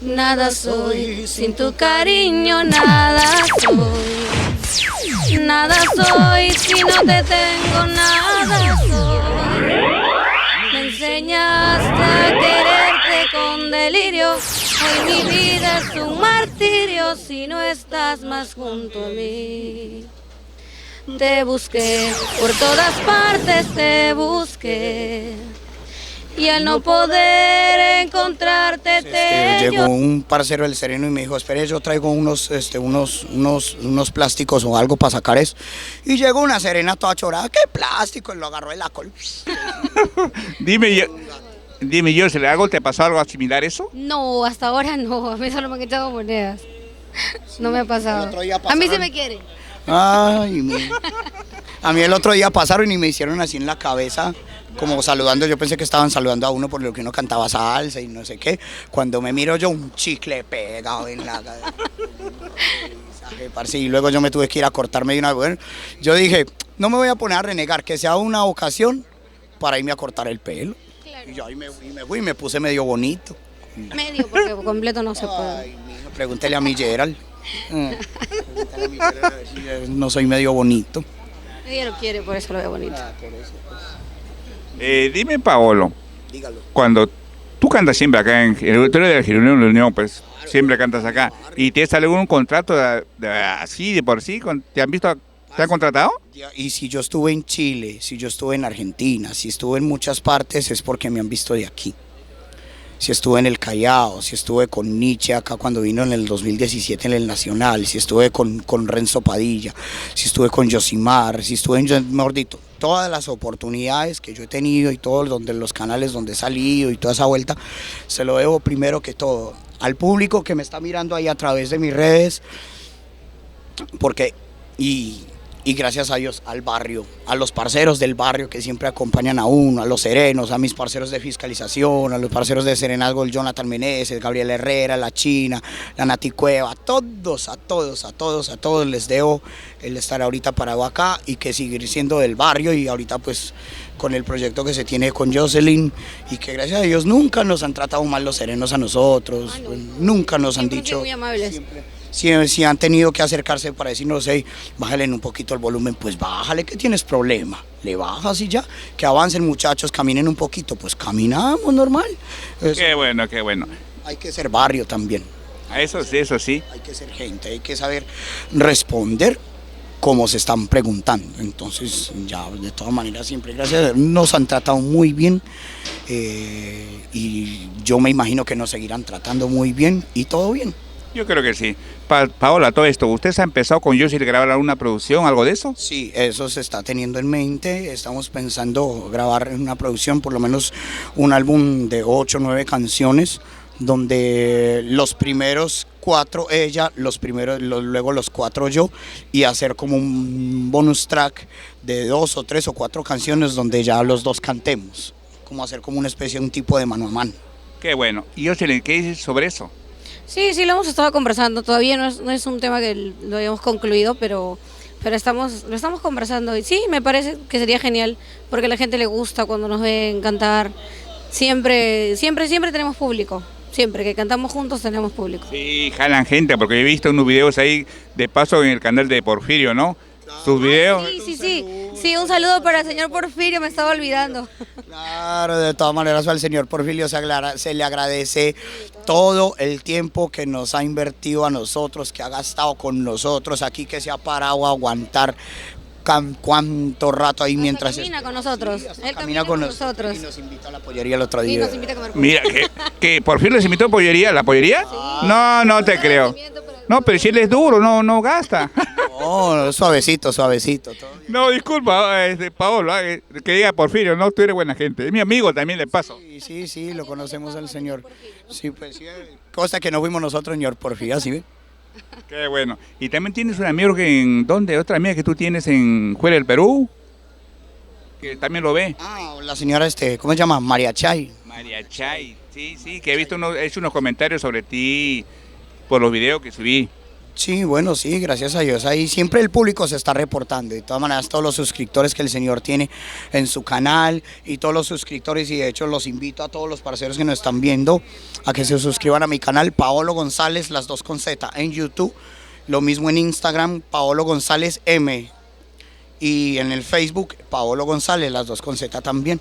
Nada soy, sin tu cariño nada soy. Nada soy, si no te tengo nada soy. Me enseñaste a quererte con delirio. Hoy mi vida es un martirio si no estás más junto a mí. Te busqué, por todas partes te busqué. Y al no poder encontrarte llegó un parcero del Sereno y me dijo, espere, yo traigo unos plásticos o algo para sacar eso. Y llegó una Serena toda chorada, ¿qué plástico? Y lo agarró de la cola. Dime yo, ¿se le hago? ¿Te pasó algo similar eso? No, hasta ahora no, a mí solo me han echado monedas. No me ha pasado. A mí se me quiere. Ay, a mí el otro día pasaron y me hicieron así en la cabeza, como saludando. Yo pensé que estaban saludando a uno por lo que uno cantaba salsa y no sé qué. Cuando me miro yo, un chicle pegado en la cabeza. Y luego yo me tuve que ir a cortarme de una vez. Yo dije, no me voy a poner a renegar, que sea una ocasión para irme a cortar el pelo. Claro. Y yo ahí me fui y me puse medio bonito. Medio, porque completo no se puede. Ay, mijo, pregúntele a mi Gerald. No soy medio bonito. Ella lo quiere, por eso lo veo bonito. Por eso, pues. Dime, Paolo, Dígalo. cuando tú cantas siempre acá en el auditorio de la Reunión de la Unión, pues siempre cantas acá, y te sale un contrato así, de por sí, ¿te han visto, te han contratado? Y si yo estuve en Chile, si yo estuve en Argentina, si estuve en muchas partes, es porque me han visto de aquí. Si estuve en el Callao, si estuve con Nietzsche acá cuando vino en el 2017 en el Nacional, si estuve con Renzo Padilla, si estuve con Yosimar, si estuve en, mejor dicho, todas las oportunidades que yo he tenido y todos los canales donde he salido y toda esa vuelta, se lo debo primero que todo al público que me está mirando ahí a través de mis redes, porque, y gracias a Dios, al barrio, a los parceros del barrio que siempre acompañan a uno, a los serenos, a mis parceros de fiscalización, a los parceros de Serenazgo, el Jonathan Meneses, Gabriel Herrera, la China, la Nati Cueva, a todos les debo el estar ahorita parado acá y que seguir siendo del barrio y ahorita pues con el proyecto que se tiene con Jocelyn y que gracias a Dios nunca nos han tratado mal los serenos a nosotros, nunca nos han dicho... Muy amables. Si han tenido que acercarse para decirnos, hey, bájale un poquito el volumen, pues bájale, que tienes problema, le bajas y ya, que avancen muchachos, caminen un poquito, pues caminamos normal. Eso. Qué bueno, qué bueno. Hay que ser barrio también. Eso sí, eso sí. Hay que ser gente, hay que saber responder como se están preguntando. Entonces, ya de todas maneras, siempre gracias a Dios, nos han tratado muy bien y yo me imagino que nos seguirán tratando muy bien y todo bien. Yo creo que sí. Paola, todo esto, ¿usted se ha empezado con Jocelyn a grabar alguna producción, algo de eso? Sí, eso se está teniendo en mente. Estamos pensando grabar una producción, por lo menos un álbum de 8 o 9 canciones, donde los primeros 4 ella, luego los 4 yo, y hacer como un bonus track de 2 o 3 o 4 canciones donde ya los dos cantemos, como hacer como una especie de un tipo de mano a mano. Qué bueno. ¿Y Jocelyn, qué dices sobre eso? Sí, lo hemos estado conversando, todavía no es un tema que lo hayamos concluido, pero lo estamos conversando y sí, me parece que sería genial, porque a la gente le gusta cuando nos ven cantar, siempre tenemos público, siempre que cantamos juntos tenemos público. Sí, jalan gente, porque he visto unos videos ahí de paso en el canal de Porfirio, ¿no? Sus videos. Sí, un saludo para el señor Porfirio, me estaba olvidando. Claro, de todas maneras al señor Porfirio se le agradece todo el tiempo que nos ha invertido a nosotros, que ha gastado con nosotros aquí, que se ha parado a aguantar cuánto rato ahí mientras... Camina con nosotros, sí, él camina con nosotros. Y nos invitó a la pollería el otro día. Sí, nos invita a comer. Mira, que Porfirio les invitó a pollería, ¿la pollería? Sí. No te creo. No, pero si él es duro, no gasta. No, suavecito. Todo bien. No, disculpa, Paolo, que diga Porfirio, no, tú eres buena gente. Es mi amigo también, de paso. Sí, lo conocemos al señor. Sí, pues sí, cosa que no fuimos nosotros, señor Porfirio, ¿sí ve? Qué bueno. Y también tienes un amigo ¿dónde? Otra amiga que tú tienes en Fuera del Perú, que también lo ve. Ah, la señora, ¿cómo se llama? María Chay. María Chay, sí, que he visto hecho unos comentarios sobre ti por los videos que subí. Sí, bueno, sí, gracias a Dios. Ahí siempre el público se está reportando. De todas maneras, todos los suscriptores que el señor tiene en su canal y todos los suscriptores, y de hecho los invito a todos los parceros que nos están viendo a que se suscriban a mi canal, Paolo González, las dos con Z, en YouTube. Lo mismo en Instagram, Paolo González M. Y en el Facebook, Paolo González, las dos con Z también.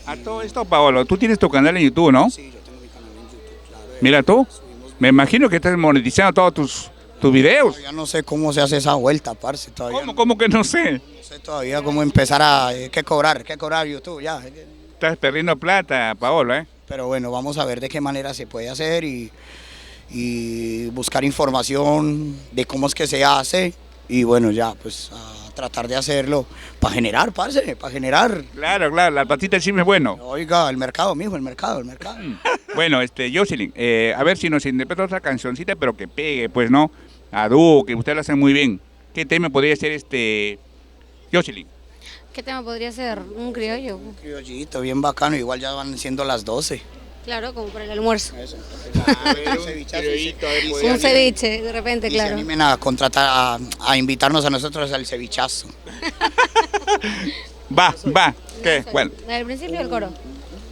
A todo esto, Paolo, tú tienes tu canal en YouTube, ¿no? Sí, yo tengo mi canal en YouTube, claro. Mira tú, me imagino que estás monetizando todos tus videos. Ya no sé cómo se hace esa vuelta, parce, todavía. ¿Cómo que no sé? No sé todavía cómo empezar a qué cobrar YouTube, ya. Estás perdiendo plata, Paolo, ¿eh? Pero bueno, vamos a ver de qué manera se puede hacer y buscar información de cómo es que se hace y bueno, ya pues a tratar de hacerlo para generar, parce, para generar. Claro, la platita del chisme es bueno. Oiga, el mercado, mijo, el mercado. Bueno, Jocelyn, a ver si nos interpreta otra cancioncita, pero que pegue, pues, ¿no? A dúo, que usted lo hace muy bien. ¿Qué tema podría ser Jocelyn? ¿Qué tema podría ser? Un criollo. Un criollito, bien bacano, igual ya van siendo las 12. Claro, como para el almuerzo. Eso. Un ceviche, de repente, Y se claro. animen a contratar, a invitarnos a nosotros al cevichazo. Va. ¿Qué? Bueno. ¿Al principio del coro?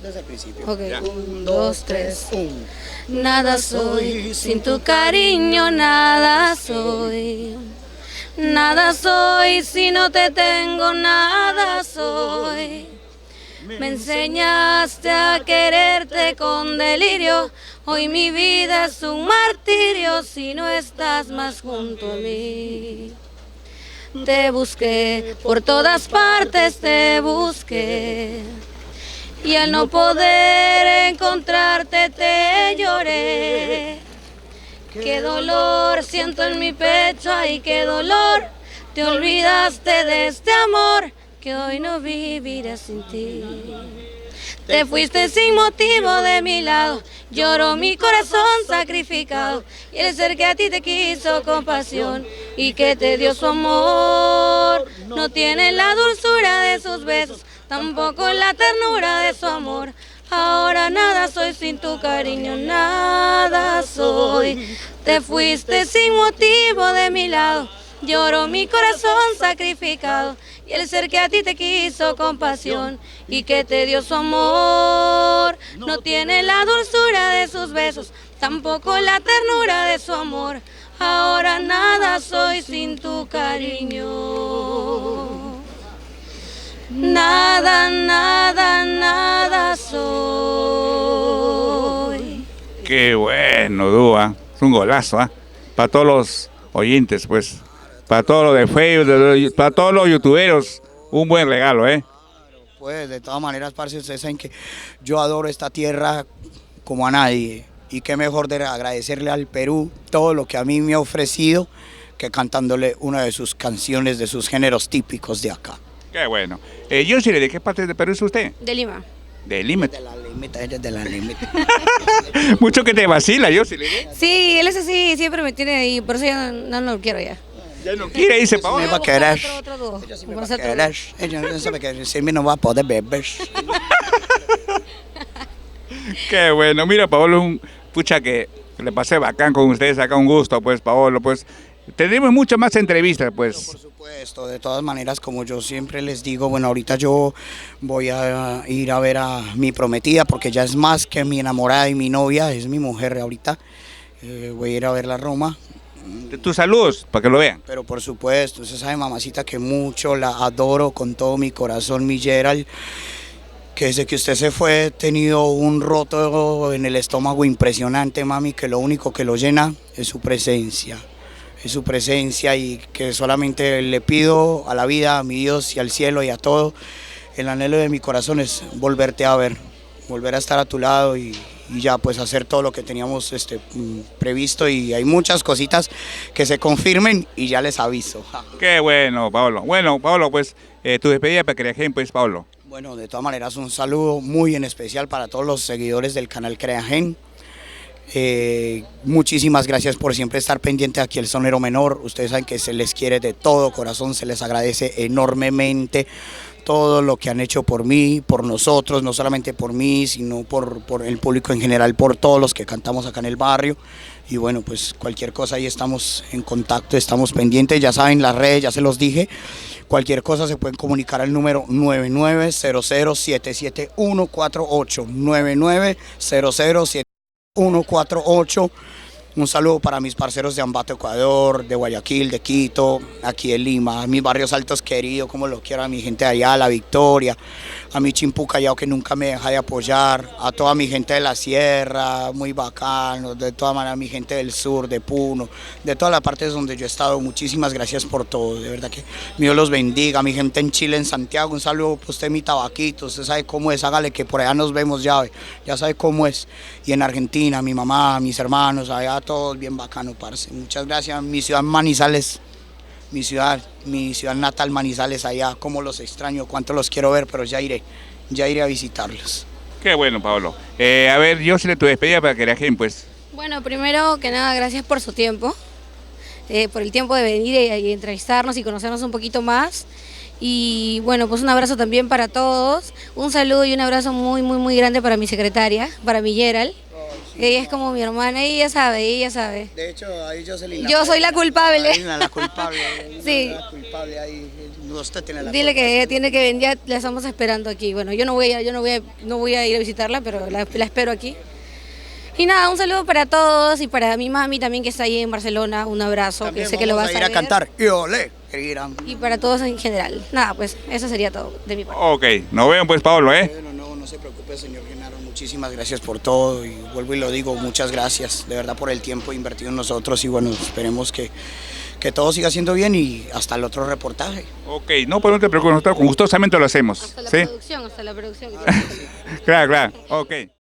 Desde el principio. Ok, 1, 2, 3. Nada soy, sin tu cariño nada soy. Nada soy, si no te tengo nada soy. Me enseñaste a quererte con delirio. Hoy mi vida es un martirio si no estás más junto a mí. Te busqué, por todas partes te busqué. Y al no poder encontrarte te lloré. Qué dolor siento en mi pecho, ay qué dolor. Te olvidaste de este amor que hoy no viviré sin ti. Te fuiste sin motivo de mi lado, lloró mi corazón sacrificado. Y el ser que a ti te quiso con pasión y que te dio su amor, no tiene la dulzura de sus besos, tampoco la ternura de su amor. Ahora nada soy sin tu cariño, nada soy. Te fuiste sin motivo de mi lado, lloró mi corazón sacrificado. Y el ser que a ti te quiso con pasión y que te dio su amor, no tiene la dulzura de sus besos, tampoco la ternura de su amor. Ahora nada soy sin tu cariño. Nada soy. Qué bueno, Dúa. Es un golazo, ¿ah? Para todos los oyentes, pues. Para todos los de Facebook, para todos los youtuberos. Un buen regalo, ¿eh? Pues de todas maneras, parce, ustedes saben que yo adoro esta tierra como a nadie. Y qué mejor de agradecerle al Perú todo lo que a mí me ha ofrecido que cantándole una de sus canciones de sus géneros típicos de acá. Qué bueno. Jocelyn, ¿de qué parte de Perú es usted? De Lima. De Lima. De la limita, ella es de la limita. Mucho que te vacila, Jocelyn, ¿eh? Sí, él es así, siempre me tiene ahí, por eso yo no lo quiero ya. Ya no quiere, dice Me Paolo. va a querer. Otro dúo. Ella sí me Vamos va a a hacer otro querer. Ella no sabe que sin mí no va a poder beber. Qué bueno. Mira, Paolo, pucha que le pasé bacán con ustedes acá, un gusto, pues, Paolo, pues. Tendremos muchas más entrevistas, pues. Por supuesto, de todas maneras, como yo siempre les digo, bueno, ahorita yo voy a ir a ver a mi prometida, porque ya es más que mi enamorada y mi novia, es mi mujer ahorita. Voy a ir a verla a Roma. Tus saludos, para que lo vean. Pero por supuesto, usted sabe, mamacita, que mucho la adoro con todo mi corazón, mi Gerald, que desde que usted se fue he tenido un roto en el estómago impresionante, mami, que lo único que lo llena es su presencia. Es su presencia y que solamente le pido a la vida, a mi Dios y al cielo y a todo, el anhelo de mi corazón es volverte a ver, volver a estar a tu lado y ya pues hacer todo lo que teníamos previsto, y hay muchas cositas que se confirmen y ya les aviso. Qué bueno, Paolo. Bueno, Paolo, pues tu despedida para Creagen, pues, Paolo. Bueno, de todas maneras un saludo muy en especial para todos los seguidores del canal Creagen. Muchísimas gracias por siempre estar pendiente aquí el Sonero Menor. Ustedes saben que se les quiere de todo corazón, se les agradece enormemente todo lo que han hecho por mí, por nosotros, no solamente por mí, sino por el público en general, por todos los que cantamos acá en el barrio. Y bueno, pues cualquier cosa ahí estamos en contacto, estamos pendientes, ya saben las redes, ya se los dije. Cualquier cosa se pueden comunicar al número 9900-77148, 9900-77148. Un saludo para mis parceros de Ambato, Ecuador, de Guayaquil, de Quito, aquí de Lima, mis barrios altos queridos, como lo quiero, a mi gente de allá, La Victoria, a mi Chimpú Callao que nunca me deja de apoyar, a toda mi gente de la sierra, muy bacano, de todas maneras mi gente del sur, de Puno, de todas las partes donde yo he estado, muchísimas gracias por todo, de verdad que Dios los bendiga, mi gente en Chile, en Santiago, un saludo para usted, mi tabaquito, usted sabe cómo es, hágale que por allá nos vemos ya sabe cómo es, y en Argentina, mi mamá, mis hermanos, allá todos bien bacano, parce. Muchas gracias. Mi ciudad Manizales, mi ciudad natal Manizales, allá, cómo los extraño, cuánto los quiero ver, pero ya iré a visitarlos. Qué bueno, Pablo. A ver, yo sí le tu despedida para que la gente, pues. Bueno, primero que nada, gracias por su tiempo, por el tiempo de venir y entrevistarnos y conocernos un poquito más. Y bueno, pues un abrazo también para todos, un saludo y un abrazo muy, muy, muy grande para mi secretaria, para mi Gerald. Ella es como mi hermana, ella sabe. De hecho, ahí Yo soy la culpable. La culpable. Sí. La culpable ahí. Usted tiene la Dile culpa. que ella tiene que venir, ya la estamos esperando aquí. Bueno, yo no voy a ir a visitarla, pero la espero aquí. Y nada, un saludo para todos y para mi mami también que está ahí en Barcelona, un abrazo, También que sé que lo vas vamos a ir a ver. cantar. Y olé, irán. Y para todos en general. Nada, pues eso sería todo de mi parte. Ok, nos vemos pues, Pablo, Bueno, no se preocupe, señor Genaro, muchísimas gracias por todo y vuelvo y lo digo, muchas gracias de verdad por el tiempo invertido en nosotros y bueno, esperemos que todo siga siendo bien y hasta el otro reportaje. Ok, no, pues no te preocupes, nosotros gustosamente lo hacemos. Hasta la ¿Sí? producción. Claro, ok.